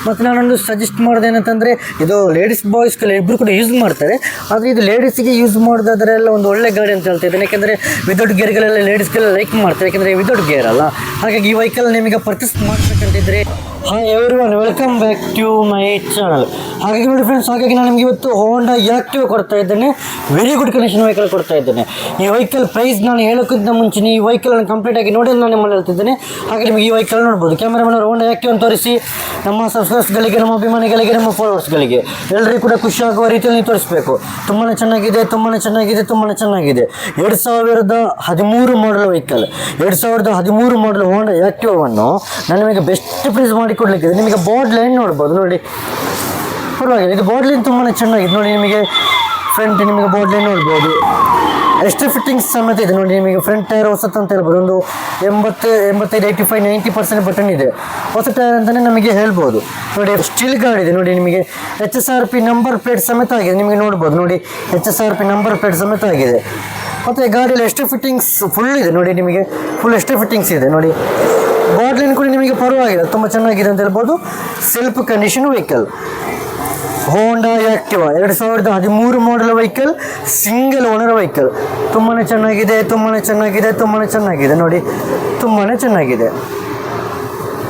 ಮತ್ತು ನಾನೊಂದು ಸಜೆಸ್ಟ್ ಮಾಡೋದು ಏನಂತಂದರೆ, ಇದು ಲೇಡೀಸ್ ಬಾಯ್ಸ್ಗೆಲ್ಲ ಇಬ್ಬರು ಕೂಡ ಯೂಸ್ ಮಾಡ್ತಾರೆ. ಆದರೆ ಇದು ಲೇಡೀಸಿಗೆ ಯೂಸ್ ಮಾಡೋದಾದ್ರೆಲ್ಲ ಒಂದು ಒಳ್ಳೆ ಗಾಡಿ ಅಂತ ಹೇಳ್ತಾ ಇದ್ದೇನೆ. ಯಾಕೆಂದರೆ ವಿದೌಟ್ ಗೇರ್ಗಳೆಲ್ಲ ಲೇಡೀಸ್ಗೆಲ್ಲ ಲೈಕ್ ಮಾಡ್ತಾರೆ, ಯಾಕೆಂದರೆ ವಿದೌಟ್ ಗೇರ್ ಅಲ್ಲ. ಹಾಗಾಗಿ ಈ ವೆಹಿಕಲ್ ನಿಮಗೆ ಪರ್ಚೇಸ್ ಮಾಡಬೇಕಂತಿದ್ರೆ, ಹಾಂ everyone, welcome back to my channel. ಹಾಗಾಗಿ ನೋಡಿ ಫ್ರೆಂಡ್ಸ್, ಹಾಗಾಗಿ ನಾನು ನಿಮಗೆ ಇವತ್ತು ಹೋಂಡಾ ಆ್ಯಕ್ಟಿವ್ ಕೊಡ್ತಾ ಇದ್ದೇನೆ. ವೆರಿ ಗುಡ್ ಕಂಡೀಷನ್ ವೆಹಿಕಲ್ ಕೊಡ್ತಾ ಇದ್ದೇನೆ. ಈ ವೆಹಿಕಲ್ ಪ್ರೈಸ್ ನಾನು ಹೇಳೋಕ್ಕಿಂತ ಮುಂಚೆ ಈ ವೆಹಿಕಲನ್ನು ಕಂಪ್ಲೀಟ್ ಆಗಿ ನೋಡಿ ನಾನು ನಿಮ್ಮಲ್ಲಿ ಹೇಳ್ತಿದ್ದೇನೆ. ಹಾಗೆ ನಿಮಗೆ ಈ ವೆಹಿಕಲ್ ನೋಡ್ಬೋದು. ಕ್ಯಾಮರಾಮನ್ ಅವರು ಹೋಂಡಾ ಆ್ಯಕ್ಟಿವ್ ಅಂತ ತೋರಿಸಿ ನಮ್ಮ ಸಬ್ಸ್ಕ್ರೈಬರ್ಸ್ಗಳಿಗೆ, ನಮ್ಮ ಅಭಿಮಾನಿಗಳಿಗೆ, ನಮ್ಮ ಫಾಲೋವರ್ಸ್ಗಳಿಗೆ ಎಲ್ಲರಿಗೂ ಕೂಡ ಖುಷಿ ಆಗುವ ರೀತಿಯಲ್ಲಿ ನೀವು ತೋರಿಸಬೇಕು. ತುಂಬಾ ಚೆನ್ನಾಗಿದೆ, ತುಂಬಾ ಚೆನ್ನಾಗಿದೆ, ತುಂಬಾ ಚೆನ್ನಾಗಿದೆ. 2013 ಮಾಡಲ್ ವೆಹಿಕಲ್, 2013 ಮಾಡಲ್ ಹೋಂಡಾ ಆ್ಯಕ್ಟಿವನ್ನು ನಾನು ನಿಮಗೆ ಬೆಸ್ಟ್ ಪ್ರೈಸ್ ಮಾಡಿ ಕೊಡಲಿಕ್ಕಿದೆ. ನಿಮಗೆ ಬಾಡ್ ಲೈನ್ ನೋಡ್ಬೋದು, ನೋಡಿ ಪರವಾಗಿಲ್ಲ. ಇದು ಬಾಡ್ ಲೈನ್ ತುಂಬಾ ಚೆನ್ನಾಗಿದೆ ನೋಡಿ. ನಿಮಗೆ ಫ್ರಂಟ್ ನಿಮಗೆ ಬಾಡ್ ಲೈನ್ ನೋಡ್ಬೋದು. ಎಕ್ಸ್ಟ್ರಾ ಫಿಟ್ಟಿಂಗ್ಸ್ ಸಮೇತ ಇದೆ ನೋಡಿ. ನಿಮಗೆ ಫ್ರಂಟ್ ಟೈರ್ ಹೊಸತ್ತು ಅಂತ ಹೇಳ್ಬೋದು. ಒಂದು 85, 85, 90% ಬಟನ್ ಇದೆ. ಹೊಸ ಟೈರ್ ಅಂತಲೇ ನಮಗೆ ಹೇಳ್ಬೋದು ನೋಡಿ. ಸ್ಟೀಲ್ ಗಾರ್ಡ್ ಇದೆ ನೋಡಿ. ನಿಮಗೆ HSRP ನಂಬರ್ ಪ್ಲೇಟ್ ಸಮೇತ ಆಗಿದೆ, ನಿಮಗೆ ನೋಡ್ಬೋದು ನೋಡಿ. HSRP ನಂಬರ್ ಪ್ಲೇಟ್ ಸಮೇತ ಆಗಿದೆ. ಮತ್ತು ಗಾಡಿಯಲ್ಲಿ ಎಕ್ಸ್ಟ್ರಾ ಫಿಟ್ಟಿಂಗ್ಸ್ ಫುಲ್ ಇದೆ ನೋಡಿ. ನಿಮಗೆ ಫುಲ್ ಎಕ್ಸ್ಟ್ರಾ ಫಿಟ್ಟಿಂಗ್ಸ್ ಇದೆ ನೋಡಿ. ಬಾಡ್ ಲೈನ್ ಕೂಡ ನಿಮಗೆ ಪರವಾಗಿಲ್ಲ, ತುಂಬ ಚೆನ್ನಾಗಿದೆ ಅಂತ ಹೇಳ್ಬೋದು. ಸೆಲ್ಫ್ ಕಂಡೀಷನ್ ವೆಹಿಕಲ್ ಹೋಂಡಾ ಆ್ಯಕ್ಟಿವಾ 2013 ಮಾಡಲ್ ವೆಹಿಕಲ್, ಸಿಂಗಲ್ ಓನರ್ ವೆಹಿಕಲ್. ತುಂಬಾ ಚೆನ್ನಾಗಿದೆ, ತುಂಬಾ ಚೆನ್ನಾಗಿದೆ, ತುಂಬಾ ಚೆನ್ನಾಗಿದೆ ನೋಡಿ. ತುಂಬಾ ಚೆನ್ನಾಗಿದೆ.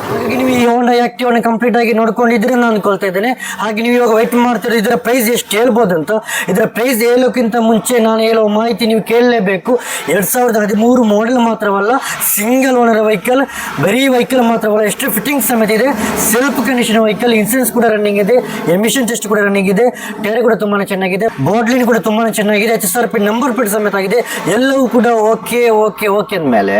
ಹಾಗಾಗಿ ನೀವು ಈ ಹೋಂಡಾ ಆ್ಯಕ್ಟಿವನ್ನು ಕಂಪ್ಲೀಟ್ ಆಗಿ ನೋಡ್ಕೊಂಡಿದ್ರೆ ನಾನು ಅನ್ಕೊಳ್ತಾ ಇದ್ದೇನೆ. ಹಾಗೆ ನೀವು ಇವಾಗ ವೆಯ್ಟ್ ಮಾಡ್ತೀರಿ ಇದರ ಪ್ರೈಸ್ ಎಷ್ಟು ಹೇಳ್ಬೋದು ಅಂತ. ಇದರ ಪ್ರೈಸ್ ಹೇಳೋಕ್ಕಿಂತ ಮುಂಚೆ ನಾನು ಹೇಳೋ ಮಾಹಿತಿ ನೀವು ಕೇಳಲೇಬೇಕು. 2013 ಮಾಡಲ್ ಮಾತ್ರವಲ್ಲ, ಸಿಂಗಲ್ ಓನರ್ ವೆಹಿಕಲ್. ಬರೀ ವೆಹಿಕಲ್ ಮಾತ್ರವಲ್ಲ, ಎಷ್ಟು ಫಿಟ್ಟಿಂಗ್ ಸಮೇತ ಇದೆ. ಸೆಲ್ಫ್ ಕಂಡೀಷನ್ ವೆಹಿಕಲ್, ಇನ್ಸೂರೆನ್ಸ್ ಕೂಡ ರನ್ನಿಂಗ್ ಇದೆ, ಎಮಿಷನ್ ಟೆಸ್ಟ್ ಕೂಡ ರನ್ನಿಂಗ್ ಇದೆ, ಟೈರ್ ಕೂಡ ತುಂಬಾ ಚೆನ್ನಾಗಿದೆ, ಬಾಡ್ ಲೈನ್ ಕೂಡ ತುಂಬಾ ಚೆನ್ನಾಗಿದೆ, HSRP ನಂಬರ್ ಪ್ಲೇಟ್ ಸಮೇತ ಆಗಿದೆ. ಎಲ್ಲವೂ ಕೂಡ ಓಕೆ ಓಕೆ ಓಕೆ ಅಂದಮೇಲೆ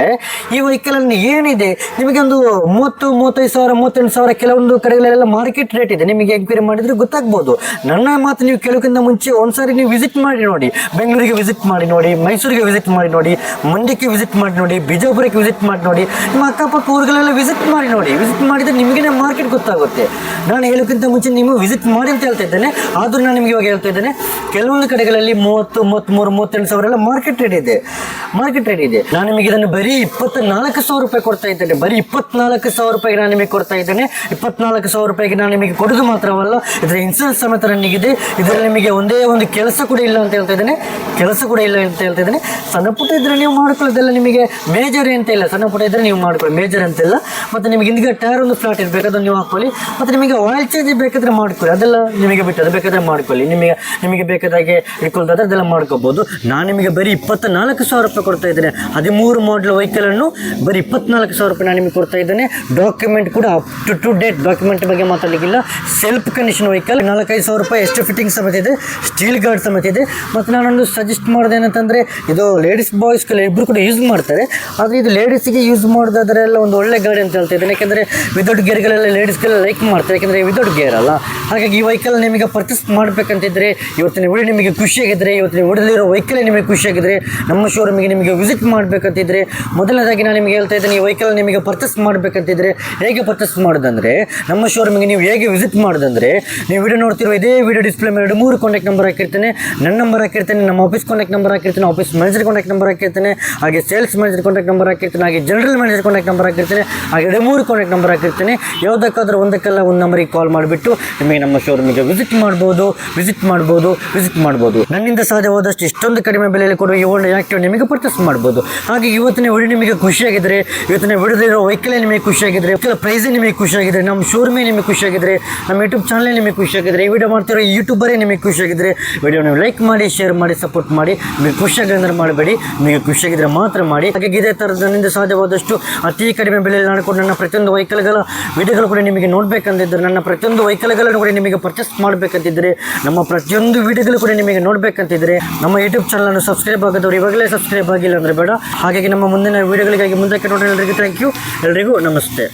ಈ ವೆಹಿಕಲಲ್ಲಿ ಏನಿದೆ ನಿಮಗೆ ಒಂದು 35,000, 38,000 ಕೆಲವೊಂದು ಕಡೆಗಳೆಲ್ಲ ಮಾರ್ಕೆಟ್ ರೇಟ್ ಇದೆ. ನಿಮಗೆ ಎಂಕ್ವೈರಿ ಮಾಡಿದ್ರೆ ಗೊತ್ತಾಗ್ಬೋದು. ನನ್ನ ಮಾತು ನೀವು ಕೇಳೋಕ್ಕಿಂತ ಮುಂಚೆ ಒಂದ್ಸಾರಿ ನೀವು ವಿಸಿಟ್ ಮಾಡಿ ನೋಡಿ. ಬೆಂಗಳೂರಿಗೆ ವಿಸಿಟ್ ಮಾಡಿ ನೋಡಿ, ಮೈಸೂರಿಗೆ ವಿಸಿಟ್ ಮಾಡಿ ನೋಡಿ, ಮಂಡ್ಯಕ್ಕೆ ವಿಸಿಟ್ ಮಾಡಿ ನೋಡಿ, ಬಿಜಾಪುರಕ್ಕೆ ವಿಸಿಟ್ ಮಾಡಿ ನೋಡಿ, ನಿಮ್ಮ ಅಕ್ಕಪಕ್ಕ ಊರುಗಳೆಲ್ಲ ವಿಸಿಟ್ ಮಾಡಿ ನೋಡಿ. ವಿಸಿಟ್ ಮಾಡಿದರೆ ನಿಮಗೇ ಮಾರ್ಕೆಟ್ ಗೊತ್ತಾಗುತ್ತೆ. ನಾನು ಹೇಳೋಕ್ಕಿಂತ ಮುಂಚೆ ನೀವು ವಿಸಿಟ್ ಮಾಡಿ ಅಂತ ಹೇಳ್ತಾ ಇದ್ದೇನೆ. ಆದರೂ ನಾನು ನಿಮಗೆ ಇವಾಗ ಹೇಳ್ತಾ ಇದ್ದೇನೆ, ಕೆಲವೊಂದು ಕಡೆಗಳಲ್ಲಿ 30, 33, 38,000 ಎಲ್ಲ ಮಾರ್ಕೆಟ್ ರೇಟ್ ಇದೆ. ನಾನು ನಿಮಗೆ ಇದನ್ನು ಬರೀ 24,000 ರೂಪಾಯಿ ಕೊಡ್ತಾ ಇದ್ದೇನೆ. ಬರೀ 24,000 ರೂಪಾಯಿಗೆ ನಾನು ನಿಮಗೆ ಕೊಡ್ತಾ ಇದ್ದೇನೆ. 24,000 ರೂಪಾಯಿಗೆ ನಾನು ನಿಮಗೆ ಕೊಡೋದು ಮಾತ್ರವಲ್ಲ, ಇದರ ಇನ್ಸೂರೆನ್ಸ್ ಸಮೇತ ರನ್ನಿಂಗ್. ಇದರಲ್ಲಿ ನಿಮಗೆ ಒಂದೇ ಒಂದು ಕೆಲಸ ಕೂಡ ಇಲ್ಲ ಅಂತ ಹೇಳ್ತಾ ಇದ್ದೇನೆ. ಸಣ್ಣ ಪುಟ್ಟ ಇದ್ರೆ ನೀವು ಮಾಡ್ಕೊಳ್ಳೋದೆಲ್ಲ ನಿಮಗೆ ಮೇಜರ್ ಅಂತ ಇಲ್ಲ. ಸಣ್ಣ ಪುಟ್ಟ ಇದ್ರೆ ನೀವು ಮಾಡ್ಕೊಳ್ಳಿ, ಮೇಜರ್ ಅಂತೆಲ್ಲ. ಮತ್ತು ನಿಮಗೆ ಹಿಂದಿಗೆ ಟೈರ್ ಒಂದು ಫ್ಲಾಟ್ ಇರಬೇಕು, ಅದನ್ನು ನೀವು ಹಾಕೊಳ್ಳಿ. ಮತ್ತು ನಿಮಗೆ ಆಯಿಲ್ ಚೇಂಜ್ ಬೇಕಾದರೆ ಮಾಡ್ಕೊಳ್ಳಿ, ಅದೆಲ್ಲ ನಿಮಗೆ ಬಿಟ್ಟು ಅದು ಬೇಕಾದರೆ ಮಾಡ್ಕೊಳ್ಳಿ. ನಿಮಗೆ ಬೇಕಾದಾಗೆ ಇಟ್ಕೊಳ್ದಾದ್ರೆ ಅದೆಲ್ಲ ಮಾಡ್ಕೋಬೋದು. ನಾನು ನಿಮಗೆ ಬರೀ 24,000 ರೂಪಾಯಿ ಕೊಡ್ತಾ ಇದ್ದೇನೆ. 13 ಮಾಡಲ್ ವೆಹಿಕಲನ್ನು ಬರೀ 24,000 ರೂಪಾಯಿ ನಾನು ನಿಮಗೆ ಕೊಡ್ತಾ ಇದ್ದೇನೆ. ಡಾಕ್ಯುಮೆಂಟ್ ಕೂಡ ಅಪ್ ಟು ಡೇಟ್, ಡಾಕ್ಯುಮೆಂಟ್ ಬಗ್ಗೆ ಮಾತಾಡಲಿಕ್ಕಿಲ್ಲ. ಸೆಲ್ಫ್ ಕಂಡೀಷನ್ ವೆಹಿಕಲ್, 4,500 ರೂಪಾಯಿ ಎಷ್ಟು ಫಿಟ್ಟಿಂಗ್ ಸಮೇತ ಇದೆ, ಸ್ಟೀಲ್ ಗಾರ್ಡ್ ಸಮೇತ ಇದೆ. ಮತ್ತು ನಾನೊಂದು ಸಜೆಸ್ಟ್ ಮಾಡೋದೇನಂತಂದರೆ, ಇದು ಲೇಡೀಸ್ ಬಾಯ್ಸ್ಗೆಲ್ಲ ಇಬ್ಬರು ಕೂಡ ಯೂಸ್ ಮಾಡ್ತಾರೆ. ಆದರೆ ಇದು ಲೇಡೀಸಿಗೆ ಯೂಸ್ ಮಾಡೋದಾದ್ರೆಲ್ಲ ಒಂದು ಒಳ್ಳೆ ಗಾಡಿ ಅಂತ ಹೇಳ್ತಾ ಇದ್ದೇನೆ. ಯಾಕೆಂದರೆ ವಿದೌಟ್ ಗೇರ್ಗಳೆಲ್ಲ ಲೇಡೀಸ್ಗೆಲ್ಲ ಲೈಕ್ ಮಾಡ್ತಾರೆ, ಯಾಕೆಂದರೆ ವಿದೌಟ್ ಗೇರ್ ಅಲ್ಲ. ಹಾಗಾಗಿ ಈ ವೆಹಿಕಲ್ ನಿಮಗೆ ಪರ್ಚೇಸ್ ಮಾಡಬೇಕಂತಿದ್ರೆ, ಇವತ್ತಿನ ವಿಡಿಯೋ ನಿಮಗೆ ಖುಷಿಯಾಗಿದ್ದರೆ, ಇವತ್ತಿನ ವಿಡಿಯೋದಲ್ಲಿರೋ ವೆಹಿಕಲ್ ನಿಮಗೆ ಖುಷಿಯಾಗಿದ್ದರೆ, ನಮ್ಮ ಶೋರೂಮಿಗೆ ನಿಮಗೆ ವಿಸಿಟ್ ಮಾಡಬೇಕಂತಿದ್ರೆ, ಮೊದಲನೇದಾಗಿ ನಾನು ನಿಮಗೆ ಹೇಳ್ತಾ ಇದ್ದೇನೆ, ಈ ವೆಹಿಕಲ್ ನಿಮಗೆ ಪರ್ಚೇಸ್ ಮಾಡಬೇಕಂತಿದ್ರೆ ಹೇಗೆ ಪರ್ಚೇಸ್ ಮಾಡೋದಂದರೆ, ನಮ್ಮ ಶೋರೂಮಿಗೆ ನೀವು ಹೇಗೆ ವಿಸಿಟ್ ಮಾಡೋದಂದರೆ, ನೀವು ವಿಡಿಯೋ ನೋಡ್ತಿರೋ ಇದೇ ವಿಡಿಯೋ ಡಿಸ್ಪ್ಲೇ ಮೇಲೆ 3 ಕಾಂಟ್ಯಾಕ್ಟ್ ನಂಬರ್ ಹಾಕಿರ್ತೇನೆ. ನನ್ನ ನಂಬರ್ ಹಾಕಿರ್ತೇನೆ, ನಮ್ಮ ಆಫೀಸ್ ಕಾಂಟ್ಯಾಕ್ಟ್ ನಂಬರ್ ಹಾಕಿರ್ತೇನೆ, ಆಫೀಸ್ ಮ್ಯಾನೇಜರ್ ಕಾಂಟ್ಯಾಕ್ಟ್ ನಂಬರ್ ಹಾಕಿರ್ತೇನೆ, ಹಾಗೆ ಸೇಲ್ಸ್ ಮ್ಯಾನೇಜರ್ ಕಾಂಟ್ಯಾಕ್ಟ್ ನಂಬರ್ ಹಾಕಿರ್ತೇನೆ, ಹಾಗೆ ಜನರಲ್ ಮ್ಯಾನೇಜರ್ ಕಾಂಟ್ಯಾಕ್ಟ್ ನಂಬರ್ ಹಾಕಿರ್ತೇನೆ, ಹಾಗೆ 3 ಕಾಂಟ್ಯಾಕ್ಟ್ ನಂಬರ್ ಹಾಕಿರ್ತೇನೆ. ಯಾವುದಕ್ಕಾದ್ರೂ ಒಂದಕ್ಕೆಲ್ಲ ಒಂದು ನಂಬರಿಗೆ ಕಾಲ್ ಮಾಡಿಬಿಟ್ಟು ನಿಮಗೆ ನಮ್ಮ ಶೋರೂಮಿಗೆ ವಿಸಿಟ್ ಮಾಡ್ಬೋದು. ನನ್ನಿಂದ ಸಾಧ್ಯವಾದಷ್ಟು ಇಷ್ಟೊಂದು ಕಡಿಮೆ ಬೆಲೆಯಲ್ಲಿ ಕೊಡುವ ಈ ಹೋಂಡಾ ಆ್ಯಕ್ಟಿವ್ ನಿಮಗೆ ಪರ್ಚೇಸ್ ಮಾಡ್ಬೋದು. ಹಾಗೆ ಇವತ್ತಿನ ವಿಡಿಯೋ ನಿಮಗೆ ಖುಷಿಯಾಗಿದ್ದರೆ, ಇವತ್ತಿನ ವಿಡಿಯೋದಲ್ಲಿರೋ ವೆಹಿಕಲೇ ನಿಮಗೆ ಖುಷಿಯಾಗಿದ್ದರೆ, ಪ್ರೈಸೇ ನಿಮಗೆ ಖುಷಿಯಾಗಿದ್ದರೆ, ನಮ್ಮ ಶೋರೂಮೇ ನಿಮಗೆ ಖುಷಿಯಾಗಿದ್ದರೆ, ನಮ್ಮ ಯೂಟ್ಯೂಬ್ ಚಾನಲೇ ನಿಮಗೆ ಖುಷಿಯಾಗಿದ್ದರೆ, ಈ ವಿಡಿಯೋ ಮಾಡ್ತಿರೋ ಯೂಟ್ಯೂಬರೇ ನಿಮಗೆ ಖುಷಿಯಾಗಿದ್ದರೆ, ವಿಡಿಯೋ ನೀವು ಲೈಕ್ ಮಾಡಿ, ಶೇರ್ ಮಾಡಿ, ಸಪೋರ್ಟ್ ಮಾಡಿ. ನಿಮಗೆ ಖುಷಿಯಾಗಿದ್ರೆ ಮಾಡಬೇಡಿ, ನಿಮಗೆ ಖುಷಿಯಾಗಿದ್ದರೆ ಮಾತ್ರ ಮಾಡಿ. ಹಾಗೆ ಇದೇ ಥರದ ನನ್ನಿಂದ ಸಾಧ್ಯವಾದಷ್ಟು ಅತಿ ಕಡಿಮೆ ಬೆಲೆಯಲ್ಲಿ ಮಾಡಿಕೊಂಡು ನನ್ನ ಪ್ರತಿಯೊಂದು ವೆಹಿಕಲ್ಗಳ ವಿಡಿಯೋಗಳು ಕೂಡ ನಿಮಗೆ ನೋಡಬೇಕಂತಿದ್ದರೆ, ನನ್ನ ಪ್ರತಿಯೊಂದು ವೆಹಿಕಲ್ಗಳನ್ನು ಕೂಡ ನಿಮಗೆ ಪರ್ಚೇಸ್ ಮಾಡಬೇಕಂತಿದ್ದರೆ, ನಮ್ಮ ಪ್ರತಿಯೊಂದು ವಿಡಿಯೋಗಳು ಕೂಡ ನಿಮಗೆ ನೋಡಬೇಕಂತಿದ್ದರೆ, ನಮ್ಮ ಯೂಟ್ಯೂಬ್ ಚಾನಲನ್ನು ಸಬ್ಸ್ಕ್ರೈಬ್ ಆಗೋದವರು ಇವಾಗಲೇ ಸಬ್ಸ್ಕ್ರೈಬ್ ಆಗಿಲ್ಲ ಅಂದರೆ ಬೇಡ. ಹಾಗಾಗಿ ನಮ್ಮ ಮುಂದಿನ ವಿಡಿಯೋಗಳಿಗಾಗಿ ಮುಂದಕ್ಕೆ ನೋಡಿ. ಎಲ್ಲರಿಗೂ ಥ್ಯಾಂಕ್ ಯು, ಎಲ್ಲರಿಗೂ ನಮಸ್ತೆ.